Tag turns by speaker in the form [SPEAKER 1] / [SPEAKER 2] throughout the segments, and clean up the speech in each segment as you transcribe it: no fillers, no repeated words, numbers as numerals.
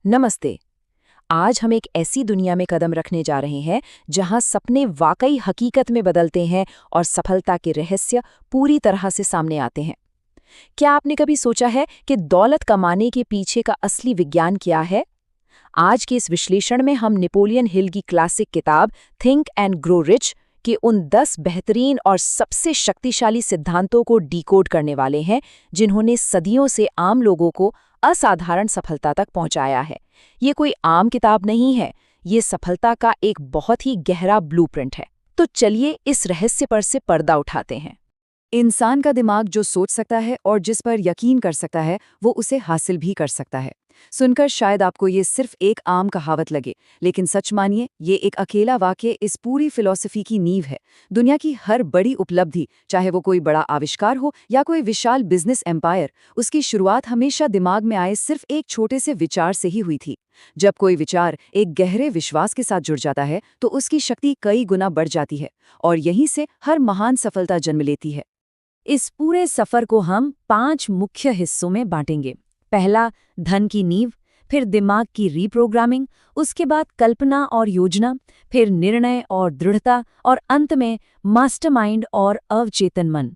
[SPEAKER 1] नमस्ते। आज हम एक ऐसी दुनिया में कदम रखने जा रहे हैं जहां सपने वाकई हकीकत में बदलते हैं और सफलता के रहस्य पूरी तरह से सामने आते हैं। क्या आपने कभी सोचा है कि दौलत कमाने के पीछे का असली विज्ञान क्या है? आज के इस विश्लेषण में हम नेपोलियन हिल की क्लासिक किताब थिंक एंड ग्रो रिच के उन 10 बेहतरीन और सबसे शक्तिशाली सिद्धांतों को डिकोड करने वाले हैं जिन्होंने सदियों से आम लोगों को असाधारण सफलता तक पहुंचाया है। ये कोई आम किताब नहीं है, ये सफलता का एक बहुत ही गहरा ब्लूप्रिंट है। तो चलिए इस रहस्य पर से पर्दा उठाते हैं।
[SPEAKER 2] इंसान का दिमाग जो सोच सकता है और जिस पर यकीन कर सकता है वो उसे हासिल भी कर सकता है। सुनकर शायद आपको ये सिर्फ एक आम कहावत लगे, लेकिन सच मानिए ये एक अकेला वाक्य इस पूरी फिलॉसफी की नींव है। दुनिया की हर बड़ी उपलब्धि, चाहे वो कोई बड़ा आविष्कार हो या कोई विशाल बिजनेस एम्पायर, उसकी शुरुआत हमेशा दिमाग में आए सिर्फ एक छोटे से विचार से ही हुई थी। जब कोई विचार एक गहरे विश्वास के साथ जुड़ जाता है तो उसकी शक्ति कई गुना बढ़ जाती है और यहीं से हर महान सफलता जन्म लेती है। इस पूरे सफर को हम 5 मुख्य हिस्सों में बांटेंगे। पहला, धन की नींव, फिर दिमाग की रीप्रोग्रामिंग, उसके बाद कल्पना और योजना, फिर निर्णय और दृढ़ता, और अंत में मास्टरमाइंड और अवचेतन मन।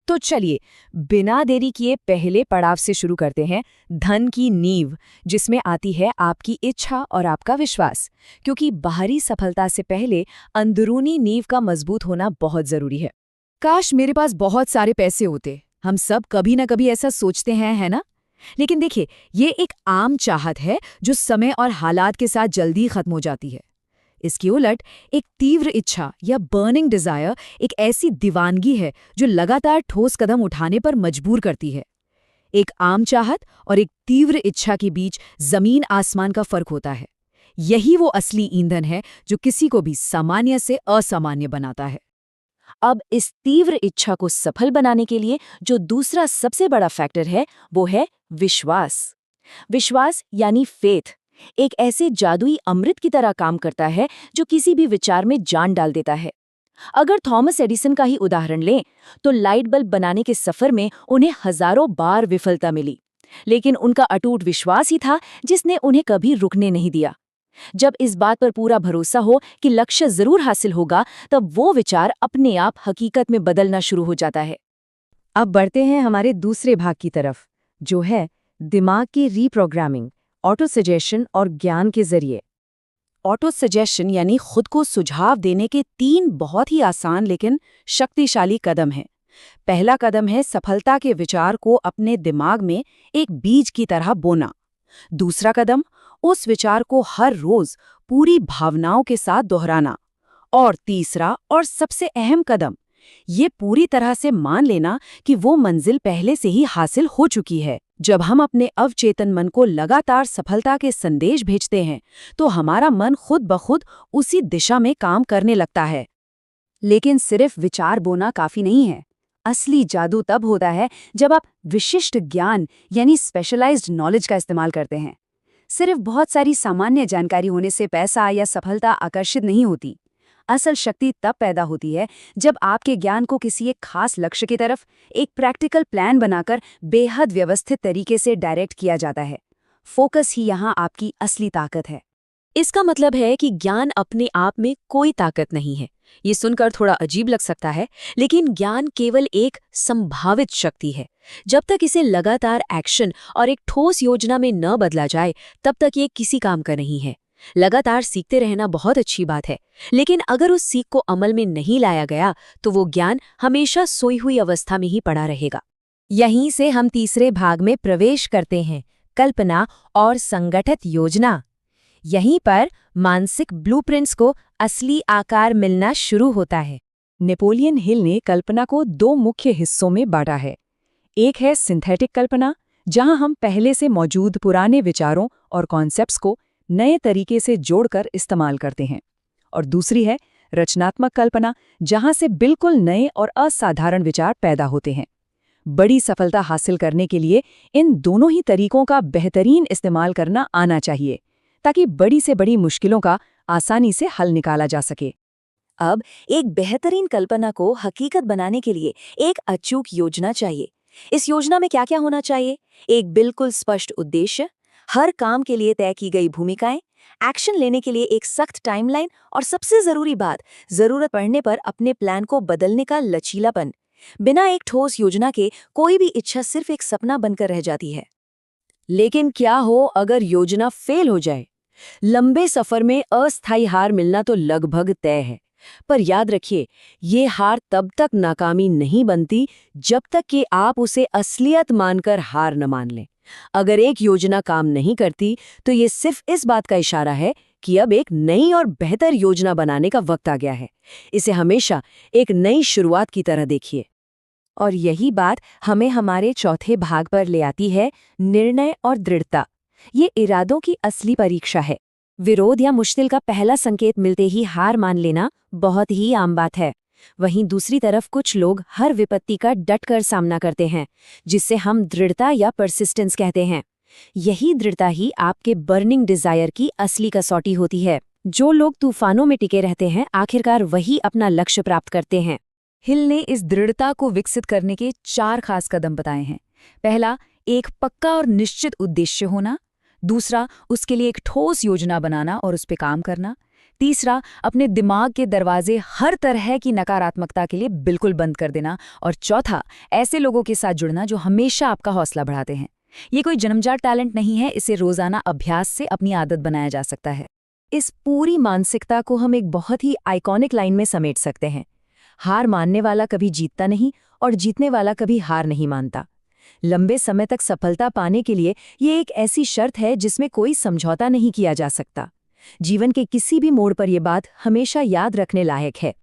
[SPEAKER 2] तो चलिए बिना देरी किए पहले पड़ाव से शुरू करते हैं, धन की नींव, जिसमें आती है आपकी इच्छा और आपका विश्वास। क्योंकि बाहरी सफलता से पहले अंदरूनी नींव का मजबूत होना बहुत जरूरी है। काश मेरे पास बहुत सारे पैसे होते, हम सब कभी ना कभी ऐसा सोचते हैं, है ना? लेकिन देखिए, ये एक आम चाहत है जो समय और हालात के साथ जल्दी खत्म हो जाती है। इसकी उलट एक तीव्र इच्छा या बर्निंग डिजायर एक ऐसी दीवानगी है जो लगातार ठोस कदम उठाने पर मजबूर करती है। एक आम चाहत और एक तीव्र इच्छा के बीच जमीन आसमान का फर्क होता है। यही वो असली ईंधन है जो किसी को भी सामान्य से असामान्य बनाता है। अब इस तीव्र इच्छा को सफल बनाने के लिए जो दूसरा सबसे बड़ा फैक्टर है वो है विश्वास। विश्वास यानी फेथ एक ऐसे जादुई अमृत की तरह काम करता है जो किसी भी विचार में जान डाल देता है। अगर थॉमस एडिसन का ही उदाहरण लें तो लाइट बल्ब बनाने के सफर में उन्हें हजारों बार विफलता मिली, लेकिन उनका अटूट विश्वास ही था जिसने उन्हें कभी रुकने नहीं दिया। जब इस बात पर पूरा भरोसा हो कि लक्ष्य जरूर हासिल होगा, तब वो विचार अपने आप हकीकत में बदलना शुरू हो जाता है। अब बढ़ते हैं हमारे दूसरे भाग की तरफ, जो है दिमाग की रीप्रोग्रामिंग, ऑटो सजेशन और ज्ञान के जरिए। ऑटो सजेशन यानी खुद को सुझाव देने के 3 बहुत ही आसान लेकिन शक्तिशाली कदम हैं। पहला कदम है सफलता के विचार को अपने दिमाग में एक बीज की तरह बोना। दूसरा कदम, उस विचार को हर रोज पूरी भावनाओं के साथ दोहराना। और तीसरा और सबसे अहम कदम, ये पूरी तरह से मान लेना कि वो मंजिल पहले से ही हासिल हो चुकी है। जब हम अपने अवचेतन मन को लगातार सफलता के संदेश भेजते हैं तो हमारा मन खुद ब खुद उसी दिशा में काम करने लगता है। लेकिन सिर्फ विचार बोना काफी नहीं है। असली जादू तब होता है जब आप विशिष्ट ज्ञान यानी स्पेशलाइज्ड नॉलेज का इस्तेमाल करते हैं। सिर्फ बहुत सारी सामान्य जानकारी होने से पैसा या सफलता आकर्षित नहीं होती। असल शक्ति तब पैदा होती है जब आपके ज्ञान को किसी एक खास लक्ष्य की तरफ एक प्रैक्टिकल प्लान बनाकर बेहद व्यवस्थित तरीके से डायरेक्ट किया जाता है। फोकस ही यहाँ आपकी असली ताकत है। इसका मतलब है कि ज्ञान अपने आप में कोई ताकत नहीं है। ये सुनकर थोड़ा अजीब लग सकता है, लेकिन ज्ञान केवल एक संभावित शक्ति है। जब तक इसे लगातार एक्शन और एक ठोस योजना में न बदला जाए, तब तक ये किसी काम का नहीं है। लगातार सीखते रहना बहुत अच्छी बात है, लेकिन अगर उस सीख को अमल में नहीं लाया गया तो वो ज्ञान हमेशा सोई हुई अवस्था में ही पड़ा रहेगा। यहीं से हम तीसरे भाग में प्रवेश करते हैं, कल्पना और संगठित योजना। यहीं पर मानसिक ब्लूप्रिंट्स को असली आकार मिलना शुरू होता है। नेपोलियन हिल ने कल्पना को 2 मुख्य हिस्सों में बांटा है। एक है सिंथेटिक कल्पना, जहां हम पहले से मौजूद पुराने विचारों और कॉन्सेप्ट्स को नए तरीके से जोड़कर इस्तेमाल करते हैं। और दूसरी है रचनात्मक कल्पना, जहां से बिल्कुल नए और असाधारण विचार पैदा होते हैं। बड़ी सफलता हासिल करने के लिए इन दोनों ही तरीकों का बेहतरीन इस्तेमाल करना आना चाहिए, ताकि बड़ी से बड़ी मुश्किलों का आसानी से हल निकाला जा सके। अब एक बेहतरीन कल्पना को हकीकत बनाने के लिए एक अचूक योजना चाहिए। इस योजना में क्या क्या होना चाहिए? एक बिल्कुल स्पष्ट उद्देश्य,
[SPEAKER 3] हर काम के लिए तय की गई भूमिकाएं, एक्शन लेने के लिए एक सख्त टाइमलाइन और सबसे जरूरी बात, जरूरत पड़ने पर अपने प्लान को बदलने का लचीलापन। बिना एक ठोस योजना के कोई भी इच्छा सिर्फ एक सपना बनकर रह जाती है।
[SPEAKER 2] लेकिन क्या हो अगर योजना फेल हो जाए? लंबे सफर में अस्थायी हार मिलना तो लगभग तय है। पर याद रखिए, ये हार तब तक नाकामी नहीं बनती जब तक कि आप उसे असलियत मानकर हार न मान लें। अगर एक योजना काम नहीं करती, तो ये सिर्फ इस बात का इशारा है कि अब एक नई और बेहतर योजना बनाने का वक्त आ गया है। इसे हमेशा एक नई शुरुआत की तरह देखिए।
[SPEAKER 1] और यही बात हमें हमारे चौथे भाग पर ले आती है, निर्णय और दृढ़ता। ये इरादों की असली परीक्षा है। विरोध या मुश्किल का पहला संकेत मिलते ही हार मान लेना बहुत ही आम बात है। वहीं दूसरी तरफ कुछ लोग हर विपत्ति का डटकर सामना करते हैं, जिससे हम दृढ़ता या परसिस्टेंस कहते हैं। यही दृढ़ता ही आपके बर्निंग डिजायर की असली कसौटी होती है। जो लोग तूफानों में टिके रहते हैं, आखिरकार वही अपना लक्ष्य प्राप्त करते हैं। हिल ने इस दृढ़ता को विकसित करने के 4 खास कदम बताए हैं। पहला, एक पक्का और निश्चित उद्देश्य होना। दूसरा, उसके लिए एक ठोस योजना बनाना और उस पर काम करना। तीसरा, अपने दिमाग के दरवाजे हर तरह की नकारात्मकता के लिए बिल्कुल बंद कर देना। और चौथा, ऐसे लोगों के साथ जुड़ना जो हमेशा आपका हौसला बढ़ाते हैं। ये कोई जन्मजात टैलेंट नहीं है, इसे रोजाना अभ्यास से अपनी आदत बनाया जा सकता है। इस पूरी मानसिकता को हम एक बहुत ही आइकॉनिक लाइन में समेट सकते हैं। हार मानने वाला कभी जीतता नहीं और जीतने वाला कभी हार नहीं मानता। लंबे समय तक सफलता पाने के लिए ये एक ऐसी शर्त है जिसमें कोई समझौता नहीं किया जा सकता। जीवन के किसी भी मोड़ पर यह बात हमेशा याद रखने लायक है।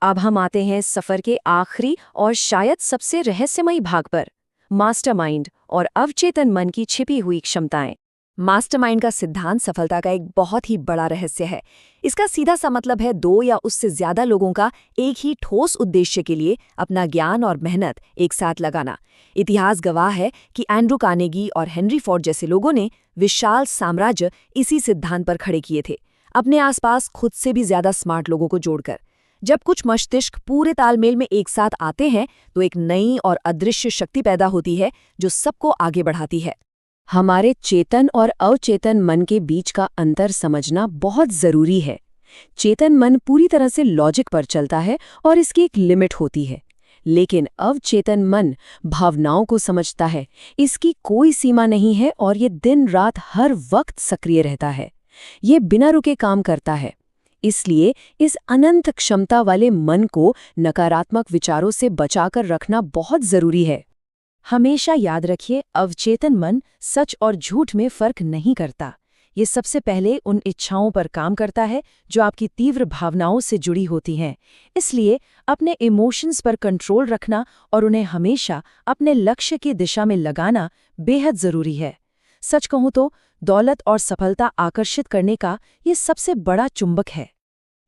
[SPEAKER 1] अब हम आते हैं सफर के आखिरी और शायद सबसे रहस्यमयी भाग पर, मास्टरमाइंड और अवचेतन मन की छिपी हुई क्षमताएं। मास्टरमाइंड का सिद्धांत सफलता का एक बहुत ही बड़ा रहस्य है। इसका सीधा सा मतलब है 2 या उससे ज्यादा लोगों का एक ही ठोस उद्देश्य के लिए अपना ज्ञान और मेहनत एक साथ लगाना। इतिहास गवाह है कि एंड्रू कार्नेगी और हेनरी फोर्ड जैसे लोगों ने विशाल साम्राज्य इसी सिद्धांत पर खड़े किए थे, अपने आसपास खुद से भी ज्यादा स्मार्ट लोगों को जोड़कर। जब कुछ मस्तिष्क पूरे तालमेल में एक साथ आते हैं तो एक नई और अदृश्य शक्ति पैदा होती है जो सबको आगे बढ़ाती है। हमारे चेतन और अवचेतन मन के बीच का अंतर समझना बहुत जरूरी है। चेतन मन पूरी तरह से लॉजिक पर चलता है और इसकी एक लिमिट होती है, लेकिन अवचेतन मन भावनाओं को समझता है, इसकी कोई सीमा नहीं है और ये दिन रात हर वक्त सक्रिय रहता है। ये बिना रुके काम करता है। इसलिए इस अनंत क्षमता वाले मन को नकारात्मक विचारों से बचाकर रखना बहुत जरूरी है। हमेशा याद रखिए, अवचेतन मन सच और झूठ में फर्क नहीं करता। ये सबसे पहले उन इच्छाओं पर काम करता है जो आपकी तीव्र भावनाओं से जुड़ी होती हैं। इसलिए अपने इमोशंस पर कंट्रोल रखना और उन्हें हमेशा अपने लक्ष्य की दिशा में लगाना बेहद जरूरी है। सच कहूं तो दौलत और सफलता आकर्षित करने का ये सबसे बड़ा चुंबक है।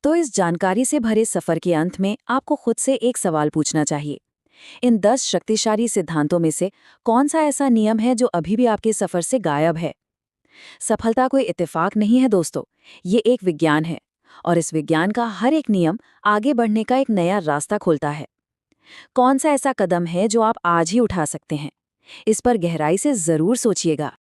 [SPEAKER 1] तो इस जानकारी से भरे सफर के अंत में आपको खुद से एक सवाल पूछना चाहिए। इन 10 शक्तिशाली सिद्धांतों में से कौन सा ऐसा नियम है जो अभी भी आपके सफर से गायब है? सफलता कोई इत्तेफाक नहीं है दोस्तों, ये एक विज्ञान है और इस विज्ञान का हर एक नियम आगे बढ़ने का एक नया रास्ता खोलता है। कौन सा ऐसा कदम है जो आप आज ही उठा सकते हैं? इस पर गहराई से जरूर सोचिएगा।